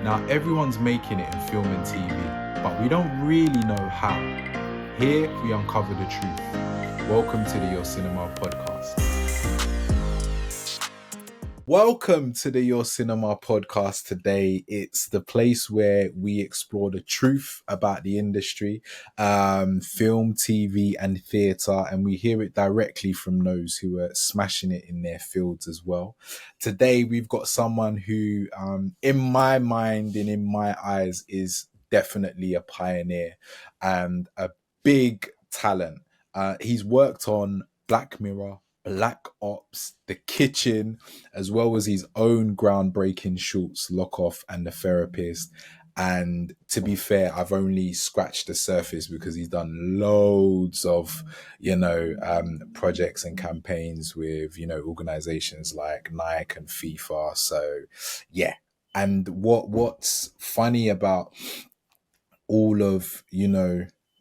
Now, everyone's making it in film and TV, but we don't really know how. Here, we uncover the truth. Welcome to the Your Cinema podcast. Welcome to the Your Cinema podcast today. It's the place where we explore the truth about the industry, film, TV, and theatre, and we hear it directly from those who are smashing it in their fields as well. Today, we've got someone who, in my mind and in my eyes, is definitely a pioneer and a big talent. He's worked on Black Mirror, Black Ops, The Kitchen, as well as his own groundbreaking shorts, Lock Off and The Therapist. And to be fair, I've only scratched the surface because he's done loads of, projects and campaigns with, organizations like Nike and FIFA. So, yeah. And what's funny about all of,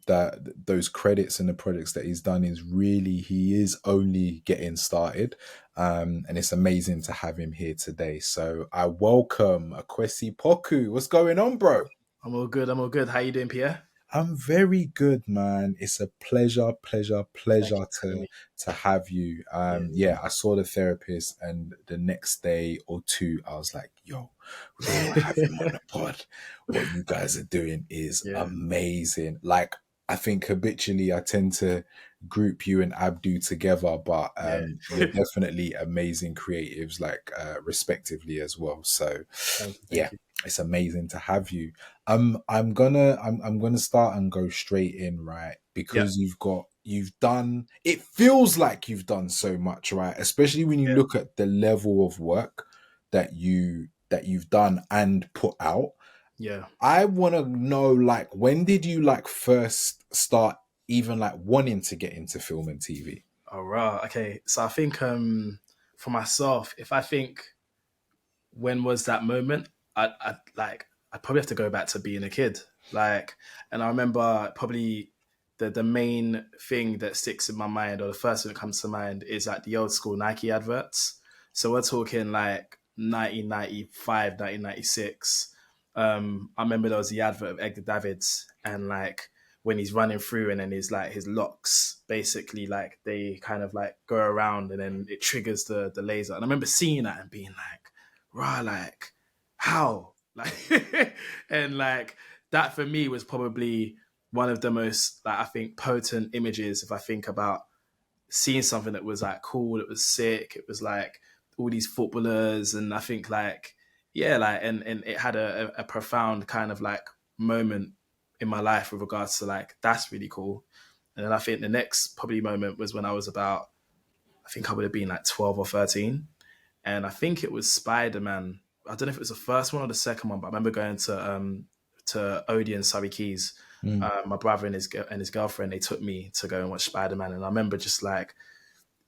that those credits and the projects that he's done is really he is only getting started, and it's amazing to have him here today. So I welcome Akwasi Poku. What's going on, bro? I'm all good. How you doing, Pierre? I'm very good, man. It's a pleasure Having me. to have you. I saw The Therapist, and the next day or two, I was like, "Yo, we gotta have him on the pod. What you guys are doing is amazing." Like, I think habitually I tend to group you and Abdu together, but you're definitely amazing creatives, like respectively as well. So, Thank yeah. you. It's amazing to have you. I'm gonna start and go straight in, right? Yeah, Because you've done, it feels like you've done so much, right? Especially when you yeah, look at the level of work that you've done and put out. yeah. I want to know, like, when did you like first start even like wanting to get into film and TV? All right. Okay. So I think for myself, if I think when was that moment, I probably have to go back to being a kid. Like, and I remember probably the main thing that sticks in my mind, or the first thing that comes to mind, is like the old school Nike adverts. So we're talking like 1995, 1996. I remember there was the advert of Edgar Davids, and like when he's running through, and then his locks basically like they kind of like go around, and then it triggers the laser. And I remember seeing that and being like, "Rah, like how?" Like, and like that for me was probably one of the most, like, I think, potent images. If I think about seeing something that was like cool, it was sick, it was like all these footballers, and I think like, yeah, like, and it had a profound kind of like moment in my life with regards to like, that's really cool. And then I think the next probably moment was when I was about, I think I would have been like 12 or 13, and I think it was Spider-Man. I don't know if it was the first one or the second one, but I remember going to Odeon, Surrey Keys. Mm. My brother and his girlfriend, they took me to go and watch Spider-Man, and I remember just like,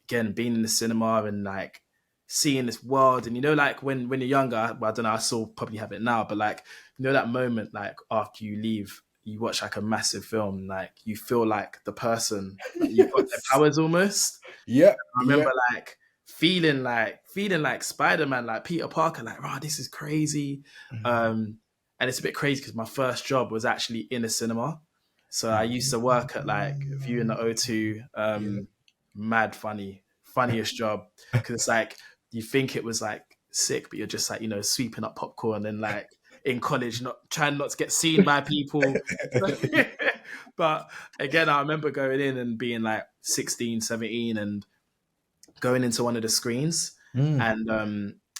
again, being in the cinema and like seeing this world. And like when you're younger, well, I don't know, I still probably have it now, but like, that moment, like after you leave, you watch like a massive film, like you feel like the person, like you've got their powers almost. Yeah, I yeah. remember like feeling like Spider-Man, like Peter Parker, like, wow, this is crazy. And it's a bit crazy because my first job was actually in a cinema. So I used to work at like View in the O2. Mad funniest job, because it's like you think it was like sick, but you're just like, sweeping up popcorn and like in college, not trying not to get seen by people. But again, I remember going in and being like 16, 17, and going into one of the screens, Mm.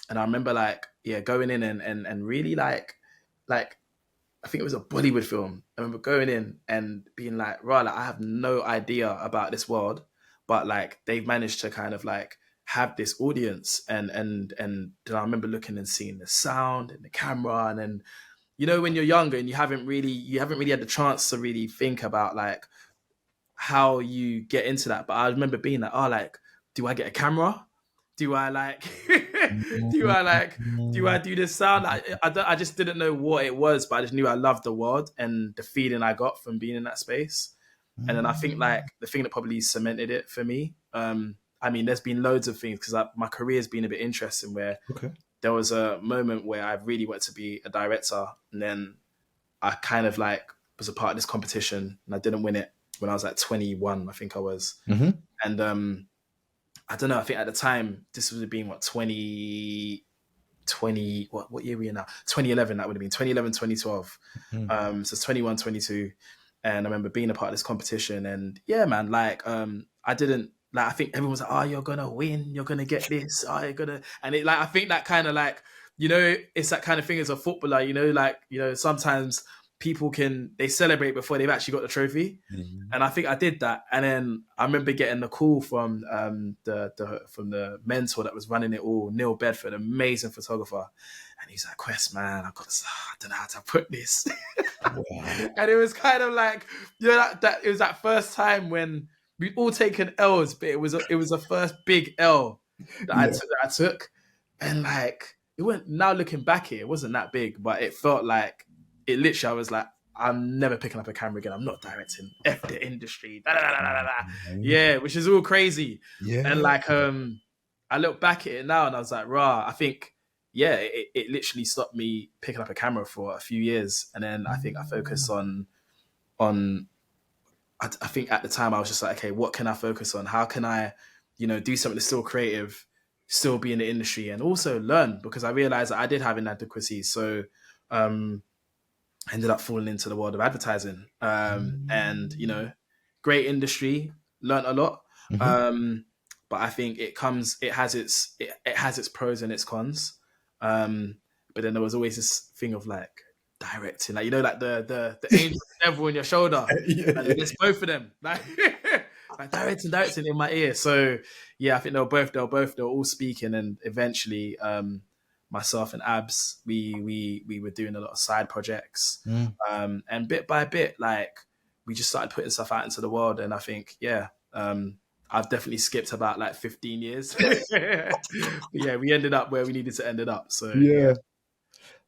and I remember like, yeah, going in and really like I think it was a Bollywood film. I remember going in and being like, right, like, I have no idea about this world, but like they've managed to kind of like have this audience, and then I remember looking and seeing the sound and the camera, and then when you're younger and you haven't really had the chance to really think about like how you get into that. But I remember being like, oh, like, do I get a camera? Do I like, do I do this sound? I just didn't know what it was, but I just knew I loved the world and the feeling I got from being in that space. And then I think like the thing that probably cemented it for me, I mean, there's been loads of things because my career has been a bit interesting where Okay. there was a moment where I really wanted to be a director, and then I kind of like was a part of this competition, and I didn't win it when I was like 21, I think I was. Hmm. And I don't know, I think at the time this would have been what, 2020, what year are we in now? 2011, that would have been 2011, 2012. So it's 21, 22. And I remember being a part of this competition, and yeah, man, like I didn't like, I think everyone was like, oh, you're gonna win, you're gonna get this, oh, you're gonna, and it like, I think that kind of like, it's that kind of thing as a footballer, like, sometimes people they celebrate before they've actually got the trophy. Hmm. And I think I did that. And then I remember getting the call from from the mentor that was running it all, Neil Bedford, amazing photographer. And he's like, Quest, man, I don't know how to put this. Wow. And it was kind of like, that it was that first time when we'd all taken L's, but it was a first big L Yeah. that I took. And like, it went, now looking back here, it wasn't that big, but it felt like, it literally, I was like, I'm never picking up a camera again. I'm not directing. F the industry. Da, da, da, da, da, da. Yeah, which is all crazy. And Yeah. like, I look back at it now and I was like, rah, I think, yeah, it literally stopped me picking up a camera for a few years. And then I think I focused on, I think at the time I was just like, okay, what can I focus on? How can I, do something that's still creative, still be in the industry, and also learn, because I realized that I did have inadequacies. So, I ended up falling into the world of advertising, and great industry, learned a lot. Hmm. um, but I think it has its pros and its cons. But then there was always this thing of like directing, like, like the angel and the devil on your shoulder, Yeah, and yeah, there's both of them, like, like directing in my ear. So yeah, I think they were all speaking, and eventually, myself and Abs, we were doing a lot of side projects, yeah. and bit by bit, like, we just started putting stuff out into the world. And I think, yeah, I've definitely skipped about like 15 years. But yeah, we ended up where we needed to end it up. So yeah, Yeah.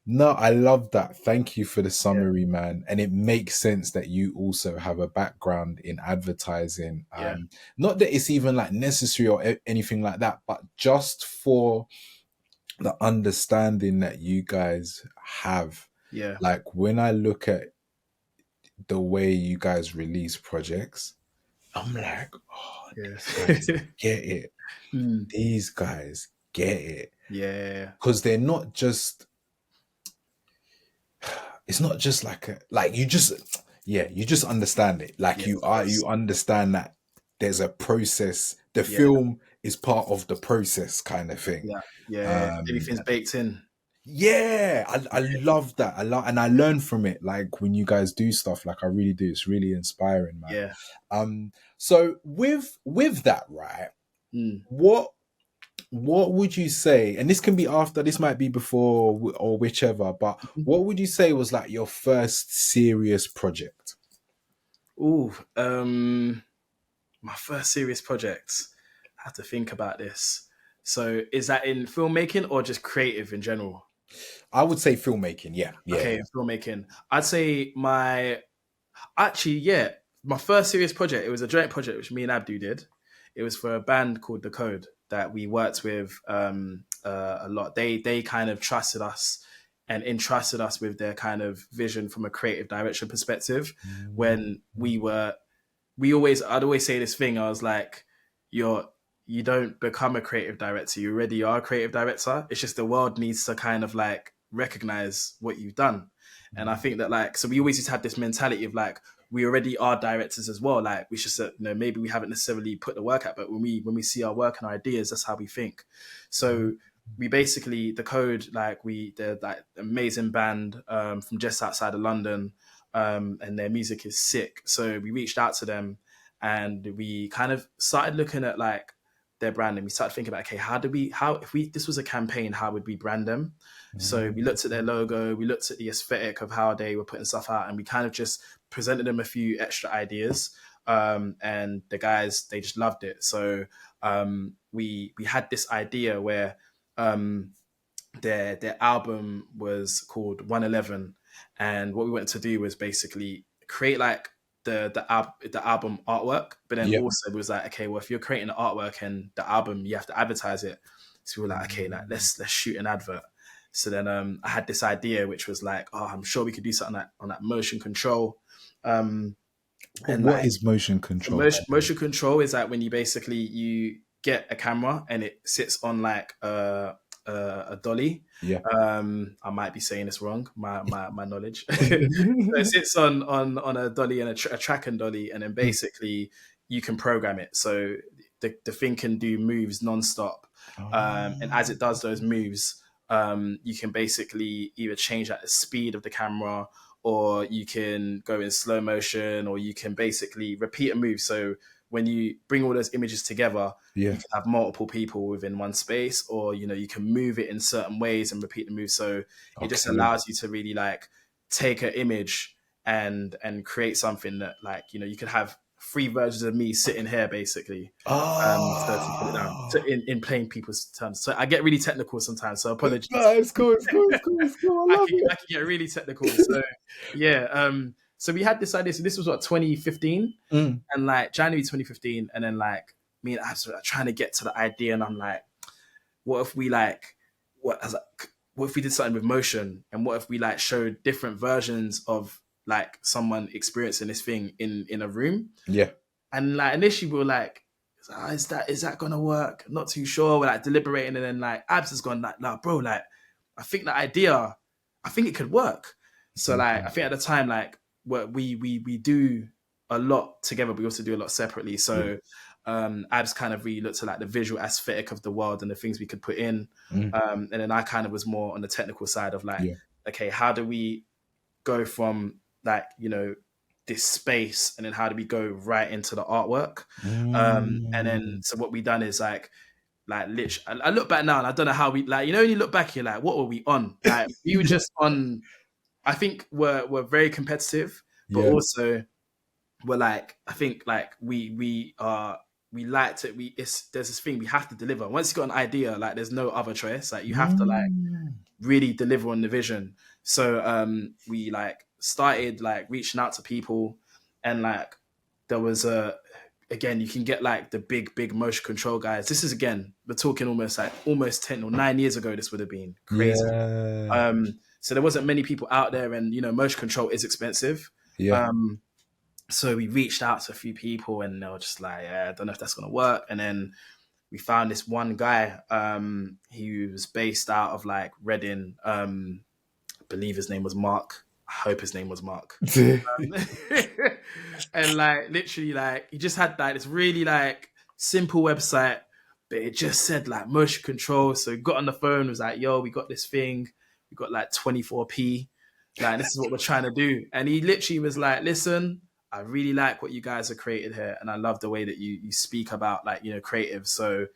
No, I love that. Thank you for the yeah, summary, man. And it makes sense that you also have a background in advertising. yeah, Not that it's even like necessary or anything like that, but just for the understanding that you guys have. yeah, Like when I look at the way you guys release projects, I'm like, oh, yeah, these guys get it. mm, These guys get it. yeah, Because they're not just, it's not just like you just, yeah, you just understand it. Like yes, yes, you understand that there's a process. The yeah, film is part of the process kind of thing. yeah, yeah. Um, Everything's baked in. yeah, I love that. And I learn from it. Like when you guys do stuff, like I really do. It's really inspiring, man. Yeah. So with that, right? Mm. What what would you say, and this can be after, this might be before or whichever, but what would you say was like your first serious project? Ooh, my first serious project. I have to think about this. So, is that in filmmaking or just creative in general? I would say filmmaking. Yeah, yeah, Okay, yeah. filmmaking. I'd say yeah, my first serious project. It was a joint project which me and Abdu did. It was for a band called The Code that we worked with, a lot. They kind of trusted us and entrusted us with their kind of vision from a creative direction perspective. Mm. When I'd always say this thing. I was like, you're you don't become a creative director. You already are a creative director. It's just the world needs to kind of like recognize what you've done. And I think that, like, so we always just had this mentality of like, we already are directors as well. Like, we just, maybe we haven't necessarily put the work out, but when we see our work and our ideas, that's how we think. So we basically, The Code, like, they're like amazing band, from just outside of London, and their music is sick. So we reached out to them, and we kind of started looking at like their branding. We started thinking about, okay, if this was a campaign, how would we brand them? So we looked at their logo, we looked at the aesthetic of how they were putting stuff out, and we kind of just presented them a few extra ideas. And the guys, they just loved it. So we had this idea where, their album was called 111, and what we wanted to do was basically create like the album artwork, but then Yeah. also it was like, okay, well, if you're creating the artwork and the album, you have to advertise it. So we were like, okay, like let's shoot an advert. So then I had this idea, which was like, oh, I'm sure we could do something on that motion control. And What like is motion so control, by the way? motion control is like when you get a camera and it sits on like a dolly. Yeah. I might be saying this wrong. My knowledge. So it sits on a dolly and a track and dolly, and then basically you can program it. So the thing can do moves nonstop, and as it does those moves, you can basically either change like the speed of the camera, or you can go in slow motion, or you can basically repeat a move. So when you bring all those images together, Yeah. you can have multiple people within one space, or you can move it in certain ways and repeat the move. So it just Okay. allows you to really like take an image and create something that like you could have three versions of me sitting here basically. So to put it down, so Oh, in plain people's terms. So I get really technical sometimes. So apologies. no, it's cool. It's cool. It's cool. It's cool. I love I it. can get really technical. So yeah. So we had this idea. So this was what 2015, Mm. and like January 2015, and then like me and Abs were trying to get to the idea, and I'm like, what if we like what if we did something with motion, and what if we like showed different versions of like someone experiencing this thing in a room. Yeah. And like initially we were like, is that gonna work? Not too sure. We're like deliberating, and then like Abs has gone like, nah, bro, like I think the idea, I think it could work. So like I think at the time like we do a lot together, but we also do a lot separately. Yeah. So Abs kind of really looked at like the visual aesthetic of the world and the things we could put in, Mm. and then I kind of was more on the technical side of like, Yeah. okay, how do we go from like this space, and then how do we go right into the artwork? And then Mm. so what we done is like literally, I look back now and I don't know how we like when you look back you're like, what were we on? Like we were just on. I think we're very competitive, but Yeah. also we're like, I think like we liked it. There's this thing we have to deliver. Once you got an idea, like there's no other choice. Like you have to like Mm. really deliver on the vision. So we like started like reaching out to people, and like there was again, you can get like the big motion control guys. This is again, we're talking almost 10 or 9 years ago. This would have been crazy. Yeah. So there wasn't many people out there, and motion control is expensive. Yeah. So we reached out to a few people, and they were just like, yeah, I don't know if that's gonna work. And then we found this one guy. He was based out of like Reading. I believe his name was Mark. I hope his name was Mark. And like literally, like he just had like this really like simple website, but it just said like motion control. So he got on the phone, was like, "Yo, we got this thing. We got like 24p. Like this is what we're trying to do." And he literally was like, "Listen, I really like what you guys have created here, and I love the way that you speak about like creative. So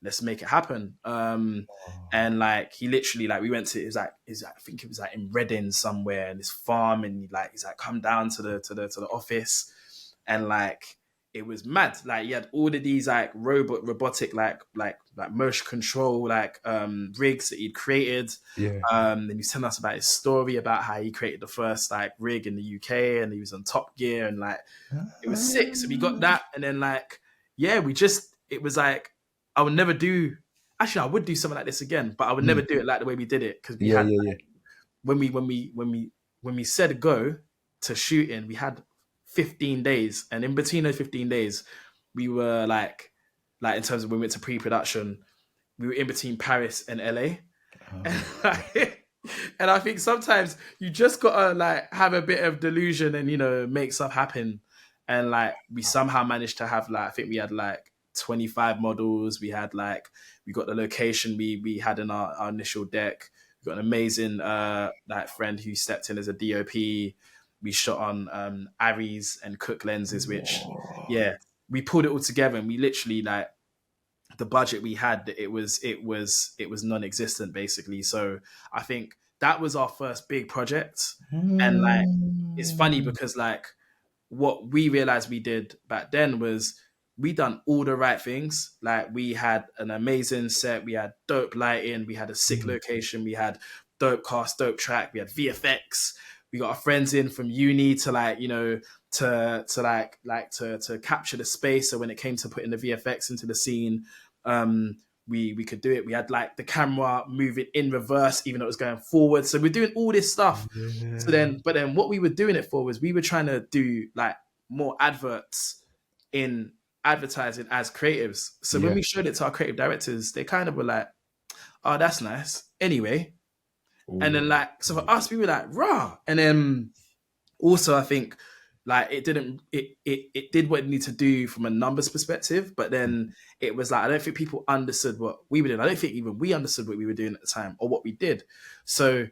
let's make it happen." And like he literally like we went to I think it was like in Reading somewhere in this farm, and he's like come down to the office, and like it was mad. Like he had all of these like robotic like motion control like rigs that he'd created. Yeah. Then he was telling us about his story about how he created the first like rig in the UK, and he was on Top Gear, and like it was sick. So we got that, and then like yeah, it was like I would never do. Actually, I would do something like this again, but I would never Mm. do it like the way we did it, because we Yeah. had Yeah. Yeah. when we said go to shooting, we had 15 days, and in between those 15 days, we were like in terms of when we went to pre-production, we were in between Paris and LA, and I think sometimes you just gotta like have a bit of delusion and make stuff happen, and like we somehow managed to have like I think we had like 25 models. We had like we got the location we had in our initial deck. We got an amazing like friend who stepped in as a DOP. We shot on Aries and Cook lenses, which yeah, we pulled it all together, and we literally like the budget we had, it was non-existent basically. So I think that was our first big project, and like it's funny Mm. because like what we realized we did back then was we done all the right things. Like we had an amazing set, we had dope lighting, we had a sick Mm. location, we had dope cast, dope track, we had VFX. We got our friends in from uni to like to capture the space. So when it came to putting the VFX into the scene, we could do it. We had like the camera moving in reverse, even though it was going forward. So we're doing all this stuff. So Yeah. then what we were doing it for was we were trying to do like more adverts in advertising as creatives. So when Yeah. we showed it to our creative directors, they kind of were like, "Oh, that's nice." Anyway, and Ooh. then like so for us, we were like, "Rah!" And then also I think like it did what it needed to do from a numbers perspective, but then it was like I don't think people understood what we were doing. I don't think even we understood what we were doing at the time or what we did. So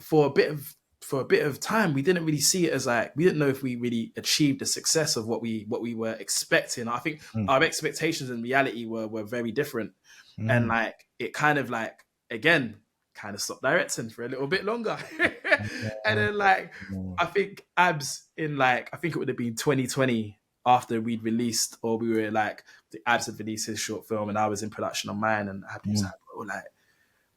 for a bit of time, we didn't really see it as like we didn't know if we really achieved the success of what we were expecting. I think Mm, our expectations and reality were very different, and mm, like it kind of like again kind of stopped directing for a little bit longer, and then like mm, I think abs in like I think it would have been 2020 after we'd released or we were like the abs had released his short film and I was in production on mine and Abdi was mm, like, bro, like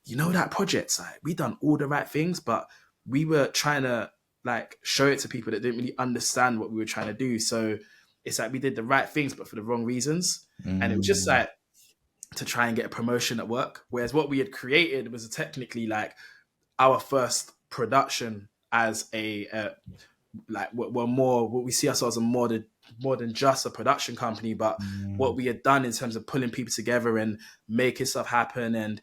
you know that project's like we done all the right things, but we were trying to like show it to people that didn't really understand what we were trying to do. So it's like we did the right things, but for the wrong reasons. And it was just mm, like to try and get a promotion at work. Whereas what we had created was technically like our first production as a like we're more what we see ourselves as more than just a production company, but what mm, we had done in terms of pulling people together and making stuff happen and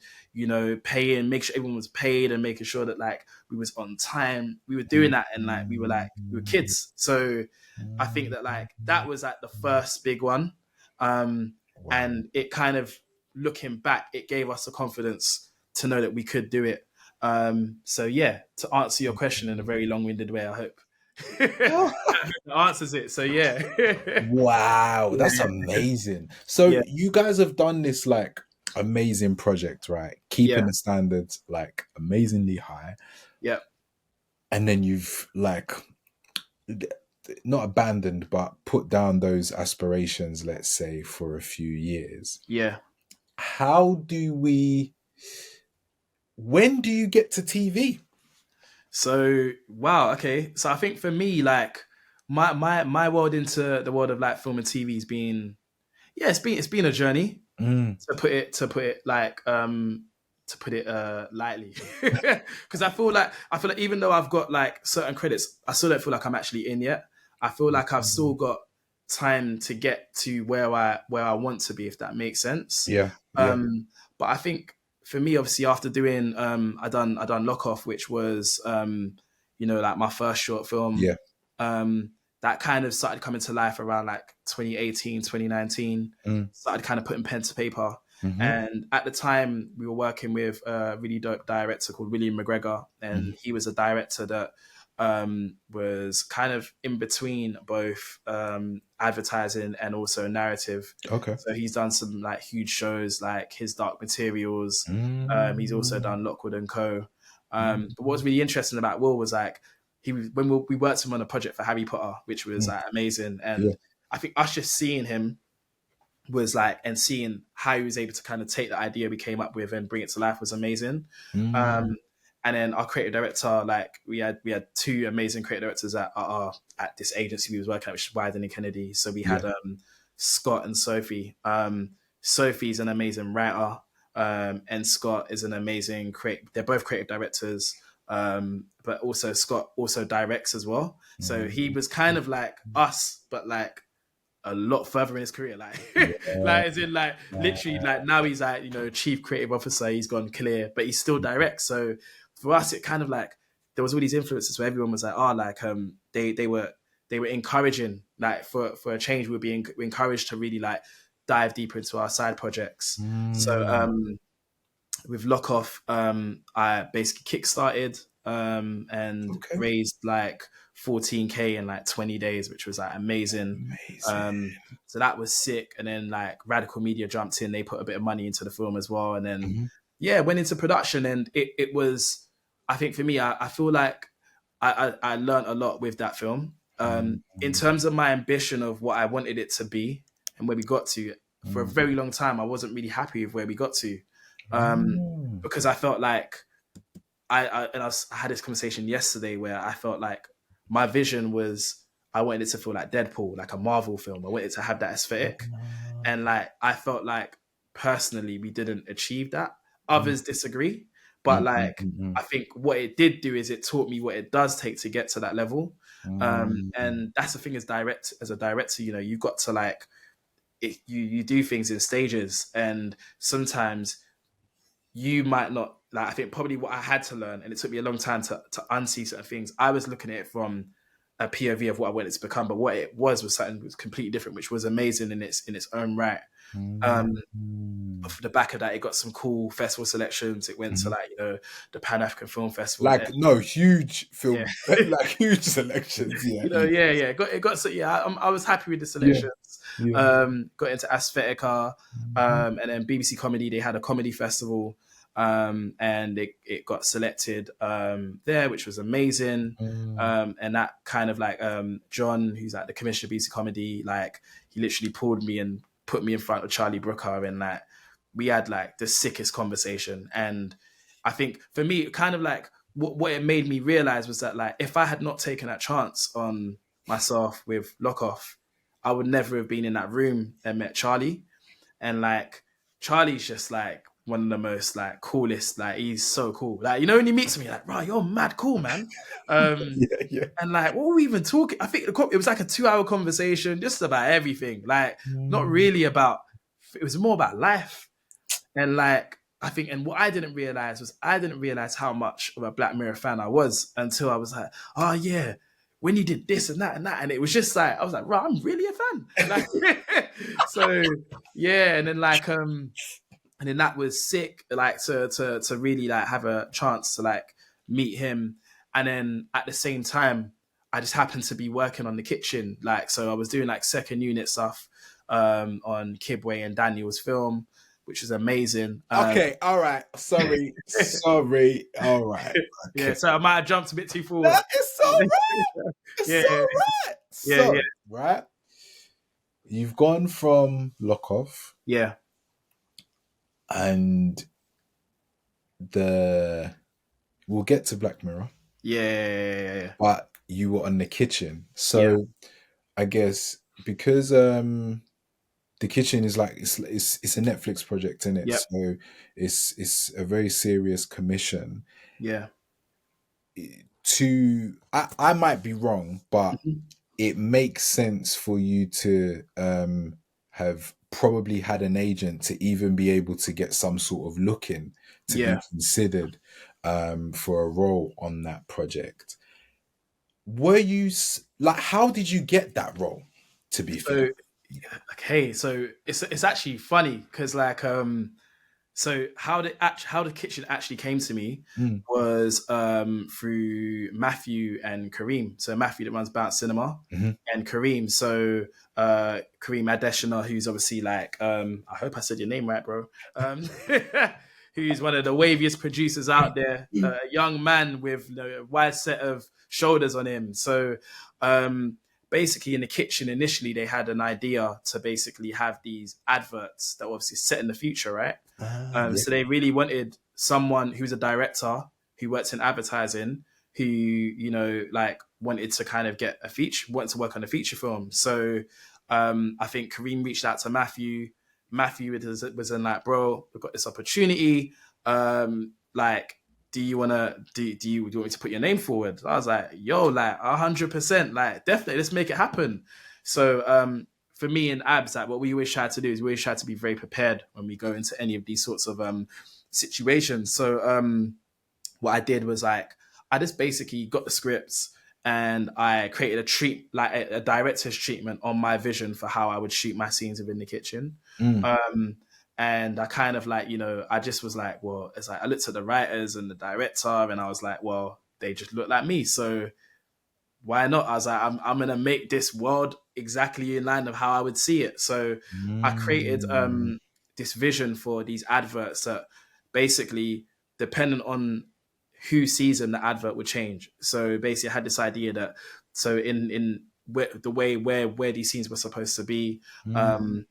paying, make sure everyone was paid and making sure that like we was on time. We were doing that and like we were mm, kids. So I think mm. that like that was like the first big one. Um Wow. and it kind of looking back, it gave us the confidence to know that we could do it. So yeah, to answer your question in a very long-winded way, I hope. Answers it. So yeah, Wow, that's yeah, amazing. So yeah, you guys have done this like amazing project, right? Keeping yeah, the standards like amazingly high, yeah, and then you've like d- not abandoned, but put down those aspirations, let's say, for a few years. yeah. How do we? When do you get to TV? So wow, okay. So I think for me, like my world into the world of like film and TV has been yeah, it's been a journey Mm, to put it like to put it lightly because I feel like even though I've got like certain credits I still don't feel like I'm actually in yet. I feel like I've still got time to get to where I want to be, if that makes sense. yeah, yeah, But I think for me obviously after doing I done Lock Off, which was like my first short film. yeah. That kind of started coming to life around like 2018, 2019. Mm, Started kind of putting pen to paper. hmm, And at the time, we were working with a really dope director called William McGregor. And hmm. he was a director that was kind of in between both advertising and also narrative. Okay. So he's done some like huge shows like His Dark Materials. He's also Mm, done Lockwood and Co. mm, But what was really interesting about Will was like when we worked him on a project for Harry Potter, which was mm. like amazing, Yeah. and I think us just seeing him was like and seeing how he was able to kind of take the idea we came up with and bring it to life was amazing. Mm, Um, and then our creative director, like we had two amazing creative directors at this agency we was working at, which is Wyden and Kennedy. So we yeah. had Scott and Sophie. Sophie's an amazing writer, and Scott is an amazing creative. They're both creative directors, but also Scott also directs as well. So he Mm, was kind of like us, but like a lot further in his career, like yeah. like as in like literally like now he's like chief creative officer, he's gone clear, but he still directs. So for us, it kind of like there was all these influences where everyone was like, oh, like they were encouraging like for a change. We're being encouraged to really like dive deeper into our side projects. So Mm, with Lock Off, I basically kickstarted and okay. raised like 14K in like 20 days, which was like amazing. Amazing. So that was sick. And then like Radical Media jumped in, they put a bit of money into the film as well. And then Mhm, yeah, went into production and it was, I think for me, I feel like I learned a lot with that film. mm, In terms of my ambition of what I wanted it to be and where we got to, for a mm, very long time, I wasn't really happy with where we got to. Um, mm, because I felt like I had this conversation yesterday where I felt like my vision was I wanted it to feel like Deadpool, like a Marvel film. I wanted it to have that aesthetic, mm, and like I felt like personally we didn't achieve that. Mm, Others disagree, but mm, mm, like mm, I think what it did do is it taught me what it does take to get to that level. mm, And that's the thing as a director, you know, you've got to like you do things in stages, and sometimes you might not like. I think probably what I had to learn, and it took me a long time to unsee certain things. I was looking at it from a POV of what I wanted it to become, but what it was something that was completely different, which was amazing in its own right. mm, Um, mm, off the back of that, it got some cool festival selections. It went to mm. like, you know, the Pan African Film Festival, and Like no huge yeah, film, like huge selections. Yeah, you know, yeah, yeah. It got so yeah. I was happy with the yeah, selections. yeah. Got into Aesthetica, Mhm. and then BBC Comedy. They had a comedy festival, and it got selected there, which was amazing. Mm, And that kind of like John, who's like the commissioner of BBC Comedy, like he literally pulled me and put me in front of Charlie Brooker, and like we had like the sickest conversation. And I think for me, kind of like what it made me realize was that like if I had not taken that chance on myself with Lockoff, I would never have been in that room and met Charlie. And like Charlie's just like one of the most like coolest, like he's so cool. Like, you know, when he meets me, you're like, right, you're mad cool, man. Um, yeah, yeah. and like, what were we even talking? I think it was like a 2 hour conversation, just about everything. Like, not Mm, really about. It was more about life. And like, I think, and what I didn't realize was I didn't realize how much of a Black Mirror fan I was until I was like, oh yeah, when you did this and that and that, and it was just like I was like, right, I'm really a fan. Like, so yeah, and then that was sick, like to really like have a chance to like meet him, and then at the same time, I just happened to be working on the kitchen, like so I was doing like second unit stuff on Kibwe and Daniel's film, which was amazing. Okay, all right. Sorry, sorry. All right. Yeah, Okay. so I might have jumped a bit too forward. That is all right. Yeah, It's all right. yeah, yeah, So, right, you've gone from Lock Off yeah, and the we'll get to Black Mirror, yeah, but you were on the kitchen. yeah, So I guess because the kitchen is like it's a Netflix project in it, yeah, so it's a very serious commission. yeah, I might be wrong, but mhm, it makes sense for you to have probably had an agent to even be able to get some sort of look in to be yeah. considered for a role on that project. Were you like, how did you get that role? To be So fair. okay, so it's actually funny because like so how the kitchen actually came to me Mm, was through Matthew and Kareem. So Matthew that runs Bounce Cinema, mhm. and Kareem. So Kareem Adeshina, who's obviously like I hope I said your name right, bro. Who's one of the waviest producers out there, a young man with, you know, a wide set of shoulders on him. So um basically in the kitchen initially they had an idea to basically have these adverts that were obviously set in the future, right? Ah, yeah. So they really wanted someone who's a director who works in advertising, who, you know, like wanted to kind of get a feature, wanted to work on a feature film. So I think Kareem reached out to Matthew. Matthew was in like, bro, we've got this opportunity. Like, do you wanna do you want me to put your name forward? I was like, yo, like 100%, like definitely, let's make it happen. So for me and Abs, like what we always try to do is we always try to be very prepared when we go into any of these sorts of situations. So what I did was like I just basically got the scripts and I created a director's treatment on my vision for how I would shoot my scenes within the kitchen. Mm, Um, and I kind of like, you know, I just was like, well, it's like I looked at the writers and the director and I was like, well, they just look like me. So why not? I was like, I'm gonna make this world exactly in line of how I would see it. So I created mm, this vision for these adverts that basically, depending on who sees them, the advert would change. So basically, I had this idea that so in the way where these scenes were supposed to be, mm, um,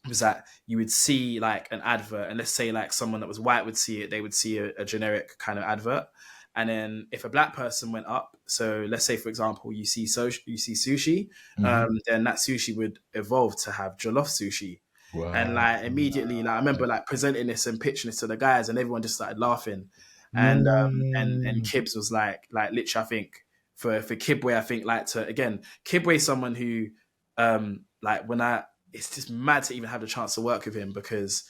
was that you would see like an advert, and let's say like someone that was white would see it, they would see a generic kind of advert. And then if a black person went up, so let's say for example you see sushi, mhm, then that sushi would evolve to have jollof sushi. And Wow. like immediately, like I remember like presenting this and pitching this to the guys, and everyone just started laughing. And Mm. Kibbs was like literally, I think for Kibwe, I think like to again, Kibwe is someone who like when I it's just mad to even have the chance to work with him, because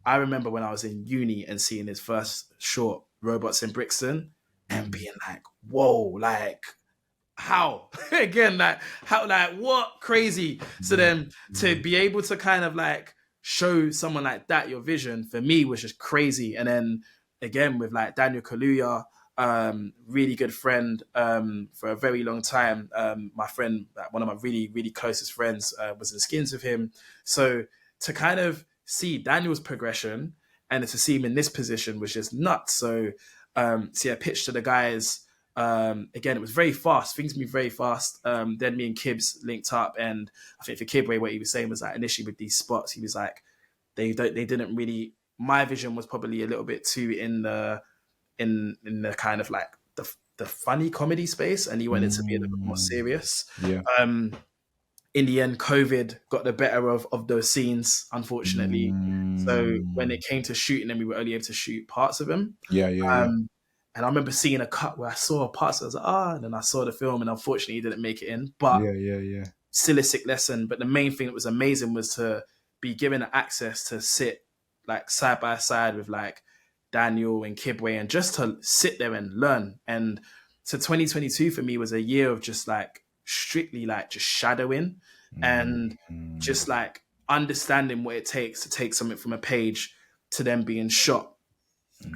I remember when I was in uni and seeing his first short, Robots in Brixton, and Mm. being like, whoa, like how again, like how, like what crazy. So Mm. then to be able to kind of like show someone like that your vision, for me was just crazy. And then again with like Daniel Kaluuya, really good friend for a very long time. My friend, like, one of my really really closest friends, was in skins with him. So to kind of see Daniel's progression and to see him in this position was just nuts. So so yeah, pitched to the guys. Again, it was very fast. Things moved very fast. Then me and Kibbs linked up, and I think for Kibwe, what he was saying was like initially with these spots, he was like they didn't really. My vision was probably a little bit too in the kind of like the funny comedy space, and he wanted to be a little bit more Mm. serious. Yeah. Um, in the end, COVID got the better of those scenes, unfortunately. So when Mm. it came to shooting them, we were only able to shoot parts of them. Yeah, yeah, yeah. Um, and I remember seeing a cut where I saw parts, I was like, and then I saw the film, and unfortunately, he didn't make it in. But Yeah, yeah, yeah. still a sick lesson. But the main thing that was amazing was to be given access to sit like side by side with like Daniel and Kibwe, and just to sit there and learn. And so 2022 for me was a year of just like strictly like just shadowing Mm. and Mm. just like understanding what it takes to take something from a page to then being shot.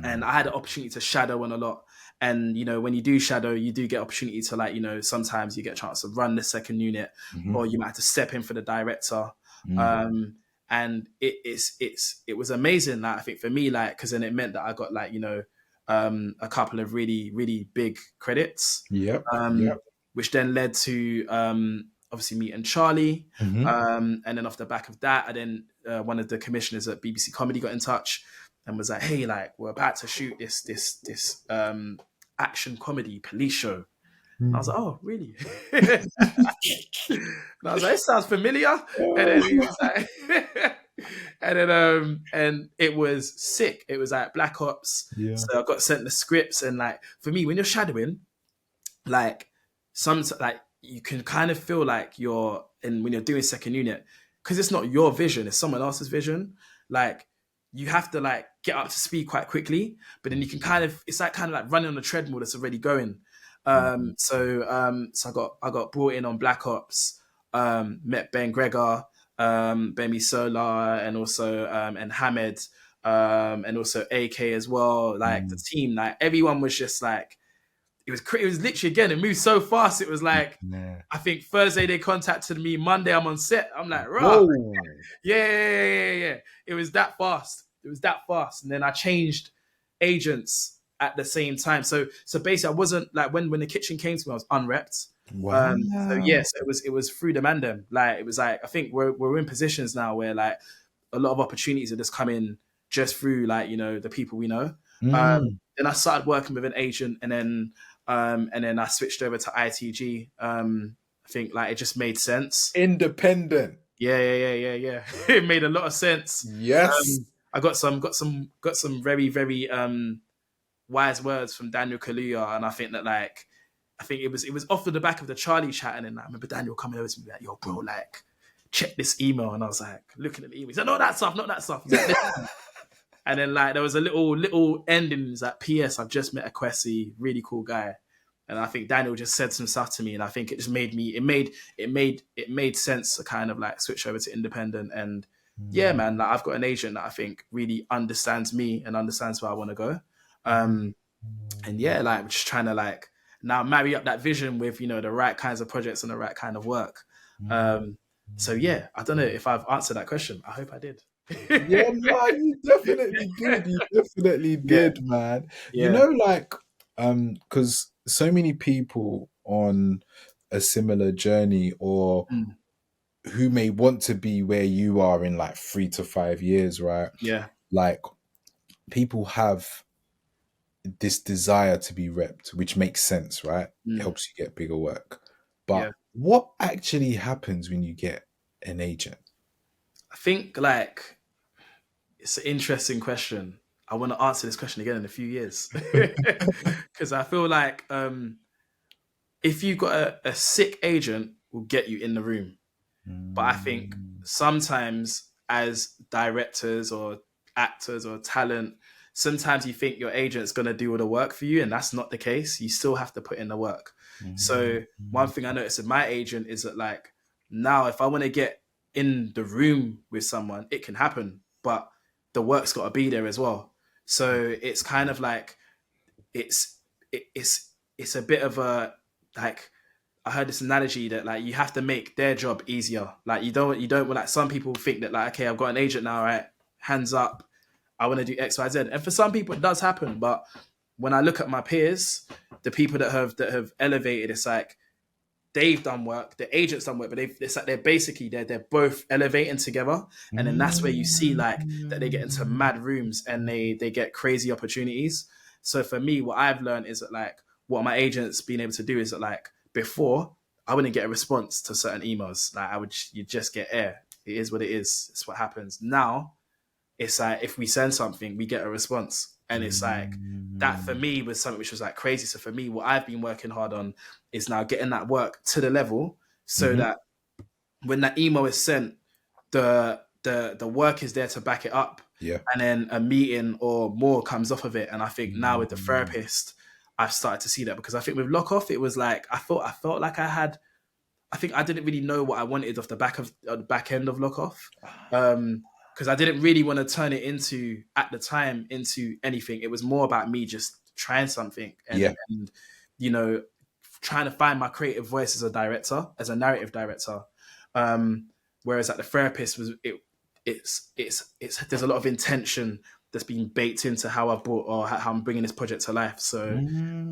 And Mm. I had the opportunity to shadow on a lot. And you know, when you do shadow, you do get opportunity to, like, you know, sometimes you get a chance to run the second unit, Mhm. or you might have to step in for the director. Mm. And it was amazing. Like I think for me, like, because then it meant that I got like, you know, a couple of really really big credits, Yep. Yep. um, which then led to obviously meeting Charlie. Mhm. And then off the back of that, I then one of the commissioners at BBC Comedy got in touch and was like, "Hey, like we're about to shoot this action comedy police show." And I was like, "Oh, really?" And I was like, "It sounds familiar." And then he was like, and it was sick. It was like Black Ops. Yeah. So I got sent the scripts, and like for me, when you're shadowing, like some like you can kind of feel like you're and when you're doing second unit, because it's not your vision, it's someone else's vision. Like you have to like get up to speed quite quickly, but then you can kind of it's like kind of like running on a treadmill that's already going. Mhm. So I got brought in on Black Ops, met Ben Gregor, Bemi Solar, and also and Hamed, and also AK as well. Like the Mm. team, like everyone was just like it was literally, again, it moved so fast. It was like Yeah. I think Thursday they contacted me, Monday I'm on set. I'm like, rah, Whoa. yeah. It was that fast. It was that fast. And then I changed agents at the same time. So basically I wasn't like when the kitchen came to me, I was unrepped. So Wow. yes, it was through the mandem. Like it was like I think we're in positions now where like a lot of opportunities are just coming just through like, you know, the people we know. Mm. Then I started working with an agent, and then I switched over to ITG. I think like it just made sense. Independent. Yeah. It made a lot of sense. Yes. I got some very very wise words from Daniel Kaluuya, and I think that like I think it was off the back of the Charlie chat, and then I remember Daniel coming over to me like, "Yo, bro, like check this email," and I was like looking at the email. He's like, "No, that stuff, not that stuff." He's like, "Listen." And then like there was a little ending. It was like, "P.S. I've just met Akwasi, really cool guy." And I think Daniel just said some stuff to me, and I think it just made me. It made sense to kind of like switch over to independent. And yeah, Mm. man, like I've got an agent that I think really understands me and understands where I want to go. Um, and yeah, like I'm just trying to like now marry up that vision with, you know, the right kinds of projects and the right kind of work. Mm. Um, so yeah, I don't know if I've answered that question. I hope I did. Yeah, no, you definitely did. You definitely Yeah, did, man. You yeah. know, like, because so many people on a similar journey or Mm, who may want to be where you are in like 3 to 5 years, right? yeah. Like, people have this desire to be repped, which makes sense, right? It Mm, helps you get bigger work. yeah. But what actually happens when you get an agent? I think like it's an interesting question. I want to answer this question again in a few years because I feel like if you've got a sick agent, will get you in the room. But I think Mm, sometimes as directors or actors or talent, sometimes you think your agent's going to do all the work for you, and that's not the case. You still have to put in the work. So one mm, thing I noticed with my agent is that like now if I want to get in the room with someone, it can happen, but the work's got to be there as well. So it's kind of like it's it's a bit of a like I heard this analogy that like you have to make their job easier. Like you don't like some people think that like okay I've got an agent now, right? Hands up, I want to do X Y Z, and for some people it does happen. But when I look at my peers, the people that have elevated, it's like they've done work, the agents done work, but it's like they're both elevating together, and then that's where you see like that they get into mm. mad rooms and they get crazy opportunities. So for me, what I've learned is that like what my agents been able to do is that like before I wouldn't get a response to certain emails, like you just get air. It is what it is. It's what happens now. It's like if we send something, we get a response. And it's like that for Mm, me was something which was like crazy. So for me, what I've been working hard on is now getting that work to the level so mhm. that when that email is sent, the work is there to back it up. Yeah. And then a meeting or more comes off of it. And I think now with the Mm, therapist, I've started to see that because I think with Lock Off, it was like I felt like I think I didn't really know what I wanted off the back end of Lock Off, because I didn't really want to turn it into at the time into anything. It was more about me just trying something yeah. and you know trying to find my creative voice as a director, as a narrative director. Um, Whereas at the therapist it's there's a lot of intention that's been baked into how I've brought or how I'm bringing this project to life. So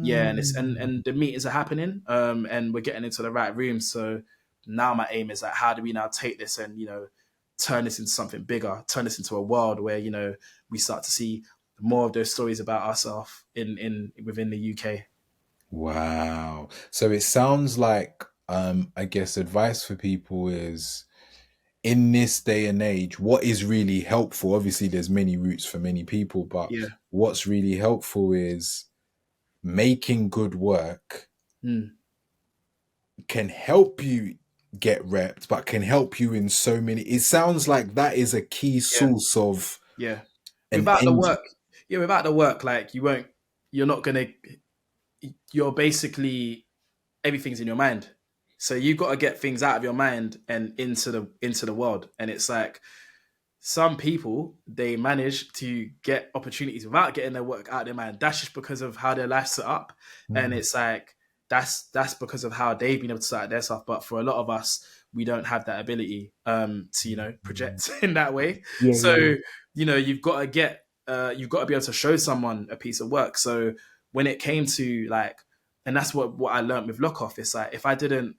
yeah, and it's Mm. and the meetings are happening, and we're getting into the right room. So now my aim is like, how do we now take this and turn this into something bigger, turn this into a world where we start to see more of those stories about ourselves in within the UK. Wow. So it sounds like I guess advice for people is in this day and age, what is really helpful? Obviously, there's many routes for many people, but Yeah. what's really helpful is making good work Mm. can help you get repped, but can help you in so many. It sounds like that is a key Yeah. source of Yeah. an Without the engine. work, yeah, without the work, like you're not gonna, you're basically everything's in your mind. So you got to get things out of your mind and into the world. And it's like some people they manage to get opportunities without getting their work out of their mind. That's just because of how their life's set up, and Mm. it's like that's because of how they've been able to start their stuff. But for a lot of us, we don't have that ability to project in that way. Yeah, yeah, yeah. So you've got to be able to show someone a piece of work. So when it came to like, and that's what I learned with Lock Off. It's like if I didn't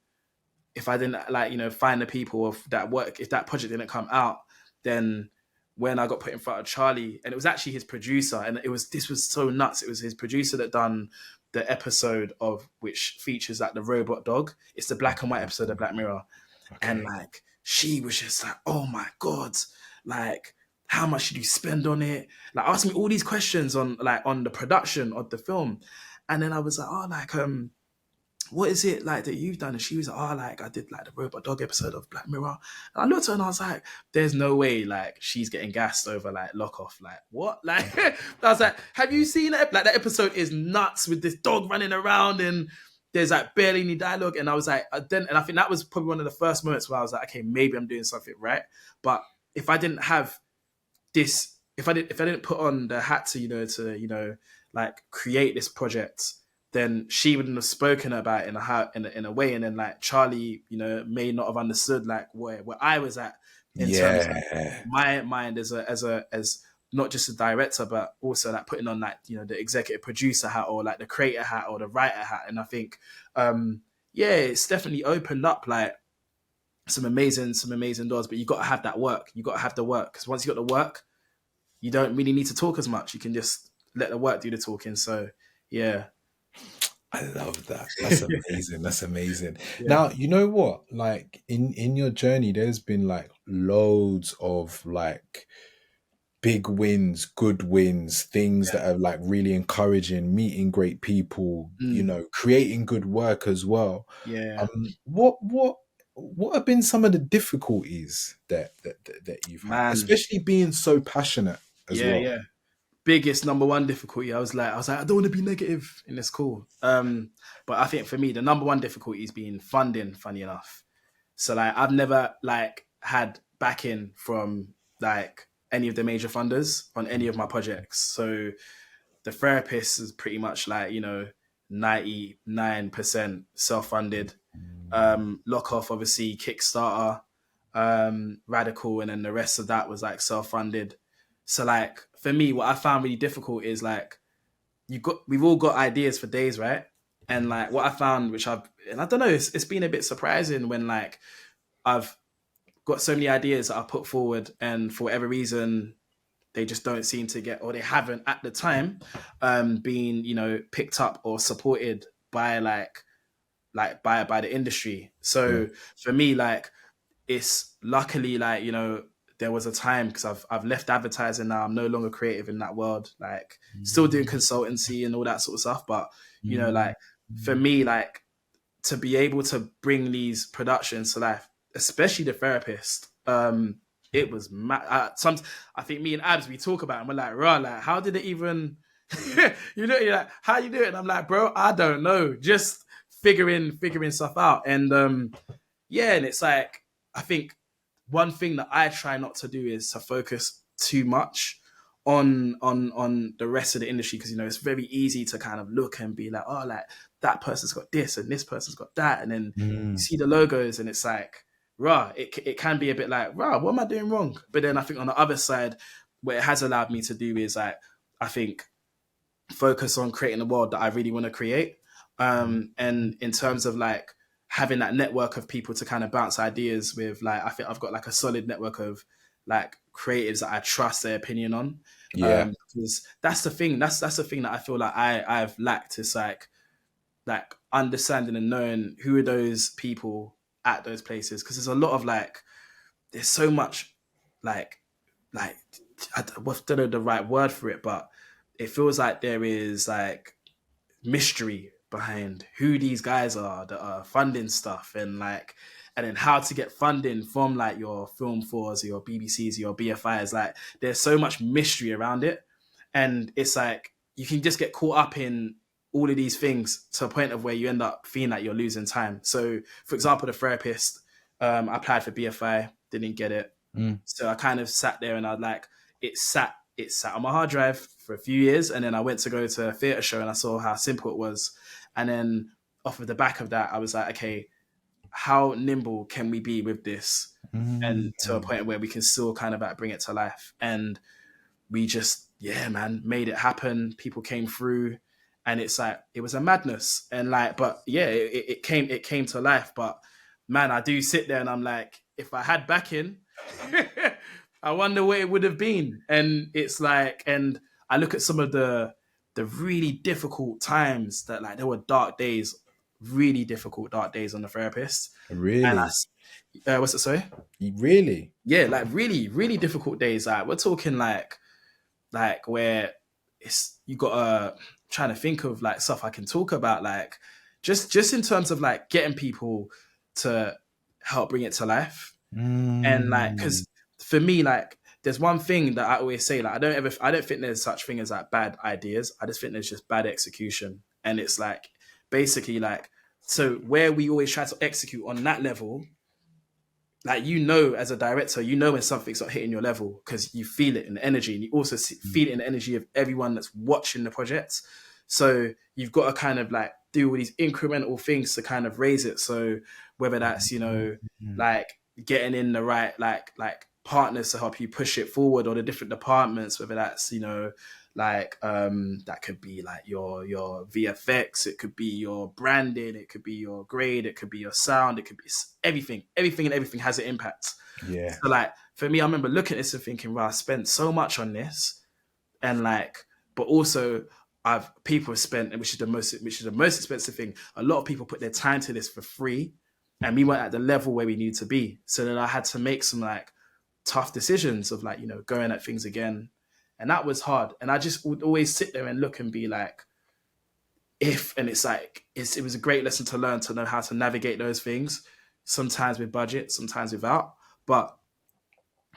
like find the people of that work, if that project didn't come out, then when I got put in front of Charlie, and it was actually his producer, and this was so nuts. It was his producer that done the episode of which features like the robot dog. It's the black and white episode of Black Mirror, and Okay. like she was just like, oh my god, like how much did you spend on it? Like ask me all these questions on the production of the film, and then I was like, oh what is it like that you've done? And she was like, oh, like I did like the robot dog episode of Black Mirror. And I looked at her and I was like, there's no way like she's getting gassed over like Lock Off. Like what? Like I was like, have you seen it? Like that episode is nuts with this dog running around and there's like barely any dialogue. And I was like, and I think that was probably one of the first moments where I was like, okay, maybe I'm doing something right. But if I didn't have this, if I didn't put on the hat to like create this project, then she wouldn't have spoken about it in a way, and then like Charlie may not have understood like where I was at in terms of Yeah. my mind as not just a director but also like putting on like the executive producer hat or like the creator hat or the writer hat. And I think yeah, it's definitely opened up like some amazing doors, but you got to have that work. You got to have the work, because once you got the work, you don't really need to talk as much. You can just let the work do the talking. So yeah. I love that. That's amazing. That's amazing. Yeah, Now, you know what? Like in your journey, there's been like loads of like big wins, good wins, things yeah, that are like really encouraging, meeting great people, mm, creating good work as well. yeah, What have been some of the difficulties that you've had, man, especially being so passionate as yeah, well? yeah. Biggest number one difficulty. I was like, I don't want to be negative in this call. But I think for me, the number one difficulty is being funding. Funny enough, so like I've never like had backing from like any of the major funders on any of my projects. So the therapist is pretty much like 99% self-funded. Lock off obviously Kickstarter, Radical, and then the rest of that was like self-funded. So like for me, what I found really difficult is like we've all got ideas for days, right? And like what I found, and I don't know, it's been a bit surprising when like I've got so many ideas that I put forward, and for whatever reason, they just don't seem to get, or they haven't at the time, been picked up or supported by by the industry. Yeah. So for me, like it's luckily like there was a time because I've left advertising now. I'm no longer creative in that world. Like still doing consultancy and all that sort of stuff, but like for me, like to be able to bring these productions to life, especially the therapist. It was some. I think me and Abs we talk about it and we're like, right, like how did it even? You're like, how you do it? And I'm like, bro, I don't know. Just figuring stuff out. And yeah, and it's like I think one thing that I try not to do is to focus too much on the rest of the industry, because it's very easy to kind of look and be like, oh, like that person's got this and this person's got that, and then you Mm. see the logos and it's like, rah, it can be a bit like, rah, what am I doing wrong? But then I think on the other side, what it has allowed me to do is like, I think focus on creating the world that I really want to create. And in terms of like having that network of people to kind of bounce ideas with, like I think I've got like a solid network of like creatives that I trust their opinion on. Yeah. Because that's the thing. That's the thing that I feel like I've lacked is like understanding and knowing who are those people at those places. Because there's a lot of like there's so much like like I don't know the right word for it, but it feels like there is like mystery behind who these guys are that are funding stuff, and then how to get funding from like your film fours or your BBCs or your BFIs. Like there's so much mystery around it, and it's like you can just get caught up in all of these things to a point of where you end up feeling like you're losing time. So for example, the therapist, I applied for BFI, didn't get it. Mm. So I kind of sat there and I like it sat on my hard drive for a few years, and then I went to go to a theatre show and I saw how simple it was, and then off of the back of that, I was like, okay, how nimble can we be with this, Mm. and to a point where we can still kind of like bring it to life, and we just man made it happen. People came through, and it's like it was a madness, and like but yeah, it came to life. But man, I do sit there and I'm like, if I had backing, I wonder what it would have been. And it's like, and I look at some of the really difficult times that like there were dark days, really difficult dark days on the therapist, and Really? what's it, sorry, Really? yeah, like really really difficult days. Like we're talking like where it's you gotta trying to think of like stuff I can talk about, like just in terms of like getting people to help bring it to life. And like Mm. because for me, like there's one thing that I always say, like I don't think there's such thing as like bad ideas. I just think there's just bad execution. And it's like basically like, so where we always try to execute on that level, like as a director, when something's not hitting your level because you feel it in the energy, and you also feel it in the energy of everyone that's watching the project. So you've got to kind of like do all these incremental things to kind of raise it. So whether that's Mm. like getting in the right like partners to help you push it forward, or the different departments, whether that's like that could be like your VFX, it could be your branding, it could be your grade, it could be your sound, it could be everything and everything has an impact. Yeah. So like for me, I remember looking at this and thinking, wow, I spent so much on this, and like but also I've people have spent, which is the most expensive thing. A lot of people put their time to this for free, and we weren't at the level where we need to be. So then I had to make some like tough decisions of like, going at things again. And that was hard. And I just would always sit there and look and be like, and it's like, it was a great lesson to learn, to know how to navigate those things, sometimes with budget, sometimes without. But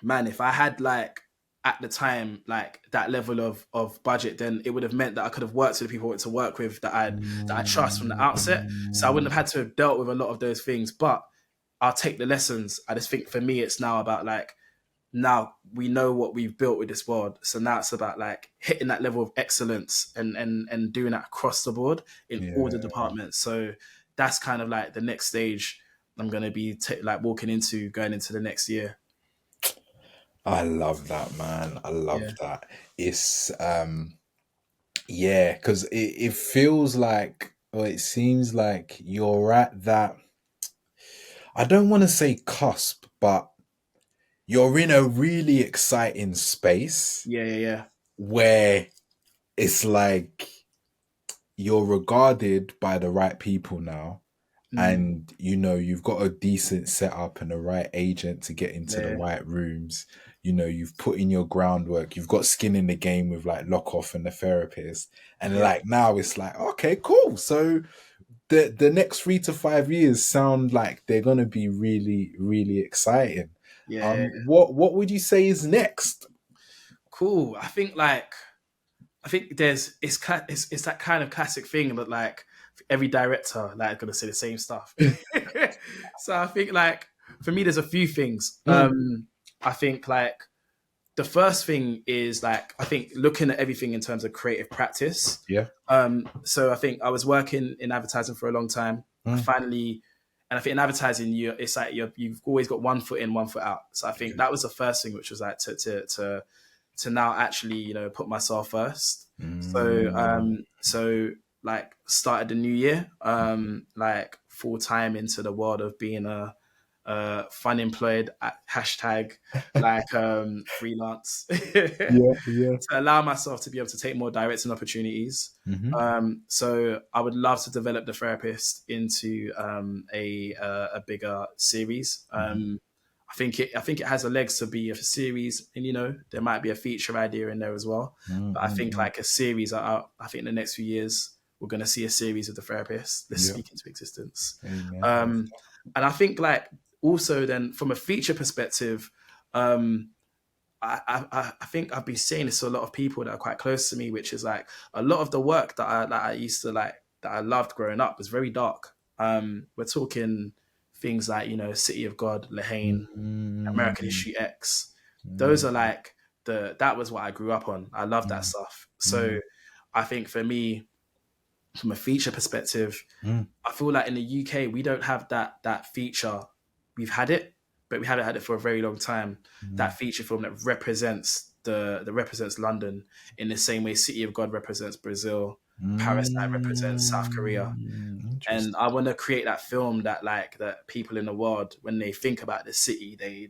man, if I had like at the time like that level of budget, then it would have meant that I could have worked with the people I wanted to work with that I trust from the outset. So I wouldn't have had to have dealt with a lot of those things. But I'll take the lessons. I just think for me, it's now about like, now we know what we've built with this world. So now it's about like hitting that level of excellence and doing that across the board in all the Yeah. departments. So that's kind of like the next stage I'm going to be like walking into, going into the next year. I love that, man. I love Yeah. that. It's yeah, because it feels like, or it seems like you're at that, I don't want to say cusp, but you're in a really exciting space Yeah. Yeah. Yeah. where it's like you're regarded by the right people now, Mm, and you've got a decent setup and the right agent to get into the yeah. right rooms. You've put in your groundwork, you've got skin in the game with like Lockoff and the therapist, and Yeah. like now it's like, okay, cool. So the next 3 to 5 years sound like they're gonna be really, really exciting. Yeah. What would you say is next? Cool. I think it's that kind of classic thing that like every director like gonna say the same stuff. So I think like for me, there's a few things. Mm, I think like the first thing is like I think looking at everything in terms of creative practice. yeah. So I think I was working in advertising for a long time. I Mm, finally, and I think in advertising, it's like you've always got one foot in, one foot out. So I think yeah. that was the first thing, which was like to now actually put myself first. So Mm, like started the new year like full time into the world of being a fun employed hashtag like freelance yeah, yeah. to allow myself to be able to take more directing opportunities. Hmm. So I would love to develop the therapist into a bigger series. I think it has a legs to be a series, and there might be a feature idea in there as well. But I think Mm-hmm. like a series, I think in the next few years we're going to see a series of the therapist. Let's Yeah. speak into existence. Amen. Um, and I think like also then from a feature perspective, um, I think I've been saying this to a lot of people that are quite close to me, which is like a lot of the work that I used to like that I loved growing up was very dark. We're talking things like City of God, Lahane, American Mm-hmm. History X. Those are like that was what I grew up on. I love that stuff. Mm-hmm. So I think for me, from a feature perspective, I feel like in the UK we don't have that feature. We've had it, but we haven't had it for a very long time. Mm-hmm. That feature film that represents that represents London in the same way City of God represents Brazil, Parasite represents South Korea. And Interesting. I want to create that film that like that people in the world, when they think about the city, they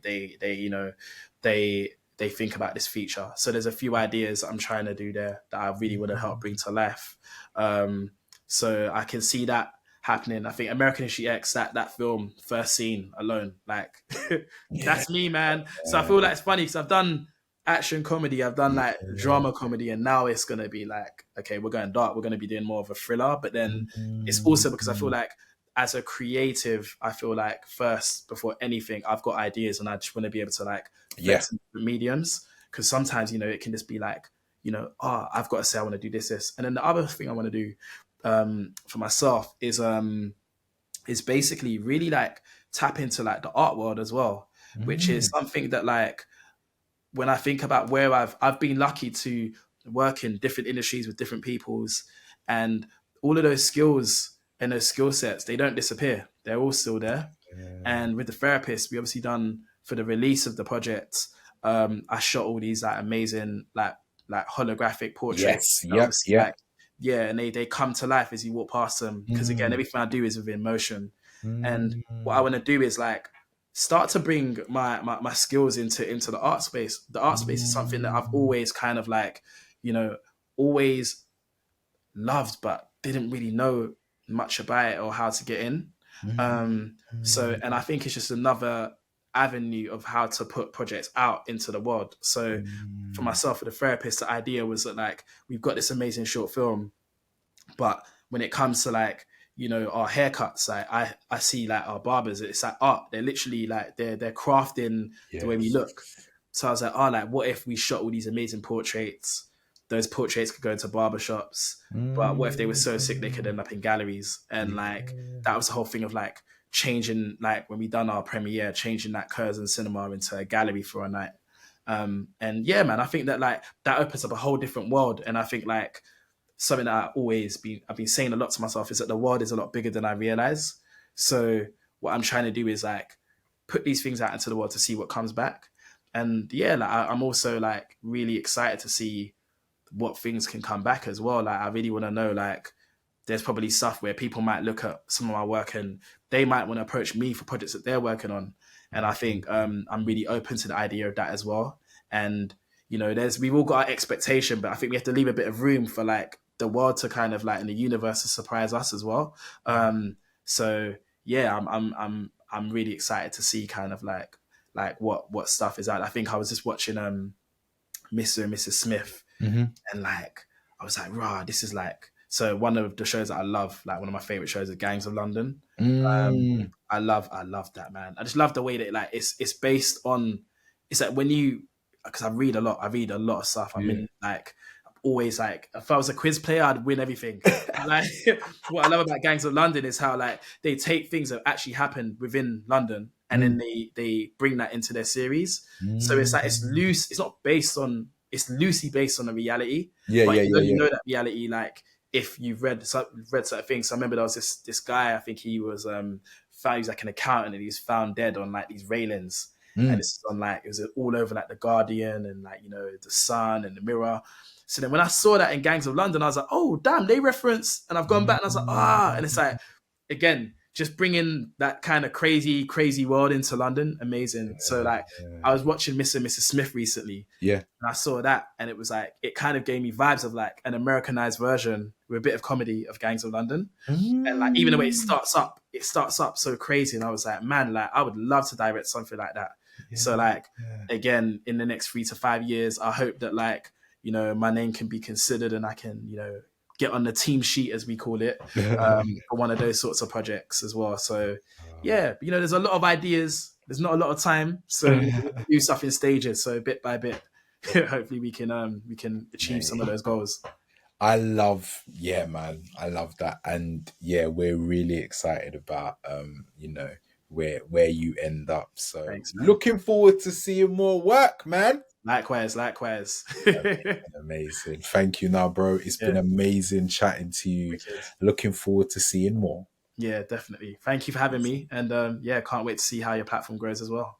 think about this feature. So there's a few ideas I'm trying to do there that I really want to help bring to life. Um, so I can see that happening. I think American History X, that film, first scene alone, like Yeah. that's me, man. So I feel like it's funny because I've done action comedy, I've done like Yeah. drama comedy, and now it's gonna be like, okay, we're going dark, we're gonna be doing more of a thriller. But then it's also because I feel Mm-hmm. like as a creative, I feel like first before anything, I've got ideas and I just want to be able to like Yeah. flex in different mediums because sometimes it can just be like oh, I've got to say I want to do this, and then the other thing I want to do for myself is basically really like tap into like the art world as well, which is Mm. something that like when I think about where I've been lucky to work in different industries with different peoples, and all of those skills and those skill sets, they don't disappear. They're all still there. Yeah. And with the therapist, we obviously done for the release of the project. I shot all these like amazing like holographic portraits. Yes. That Yep. obviously Yep. like yeah, and they come to life as you walk past them because again, Mm. everything I do is within motion. And what I Mm. want to do is like start to bring my skills into the art space. The art space is something that I've Mm. always kind of like, you know, always loved but didn't really know much about it or how to get in. So, and I think it's just another avenue of how to put projects out into the world. So, for myself, for the therapist, the idea was that like we've got this amazing short film, but when it comes to like our haircuts, like I see like our barbers, it's like art. They're literally like they're crafting the way we Yes. look. So I was like, oh, like what if we shot all these amazing portraits? Those portraits could go into barbershops, but what if they were so sick they could end up in galleries? And like Yeah. that was the whole thing of like changing, like when we done our premiere, changing that Curzon cinema into a gallery for a night. And yeah, man, I think that like that opens up a whole different world. And I think like something that I've been saying a lot to myself is that the world is a lot bigger than I realize. So what I'm trying to do is like put these things out into the world to see what comes back. And yeah, like I'm also like really excited to see what things can come back as well. Like I really want to know, like there's probably stuff where people might look at some of my work and they might want to approach me for projects that they're working on. And I think I'm really open to the idea of that as well. And we've all got our expectation, but I think we have to leave a bit of room for like the world to kind of like in the universe to surprise us as well. So yeah, I'm really excited to see kind of like what stuff is out. I think I was just watching Mr. and Mrs. Smith, Mhm. and like I was like, rah, this is like so one of the shows that I love, like one of my favorite shows is Gangs of London. Mm. I love that, man. I just love the way that like it's based on it's like when you because I read a lot of stuff. I'm Yeah. in like always like if I was a quiz player, I'd win everything. Like what I love about Gangs of London is how like they take things that actually happened within London and then Mm. they bring that into their series. So it's like it's Mm. loose. It's not based on. It's loosely based on a reality, Yeah, but yeah, yeah, you yeah. know that reality like if you've read certain things. So I remember there was this guy. I think he was found. He was like an accountant, and he was found dead on like these railings. And Mm. this is on like it was all over like the Guardian and like the Sun and the Mirror. So then when I saw that in Gangs of London, I was like, oh damn, they reference. And I've gone back and I was like, and it's like again just bringing that kind of crazy world into London, amazing. So like I was watching Mr. and Mrs. Smith recently, Yeah. and I saw that, and it was like it kind of gave me vibes of like an Americanized version with a bit of comedy of Gangs of London. And like even the way Mm. it starts up so crazy, and I was like, man, like I would love to direct something like that. So like Yeah. again, in the next 3 to 5 years, I hope that like my name can be considered, and I can get on the team sheet as we call it for one of those sorts of projects as well. So yeah, there's a lot of ideas. There's not a lot of time, so we need to do stuff in stages. So bit by bit, hopefully we can achieve some of Mate. those goals. Yeah, man, I love that. And yeah, we're really excited about, where you end up. So Thanks, man. looking forward to seeing more work, man. Likewise, likewise. Amazing. Thank you now, bro. It's been Yeah, amazing chatting to you. wicked. Looking forward to seeing more. Yeah, definitely. Thank you for having me, and yeah, can't wait to see how your platform grows as well.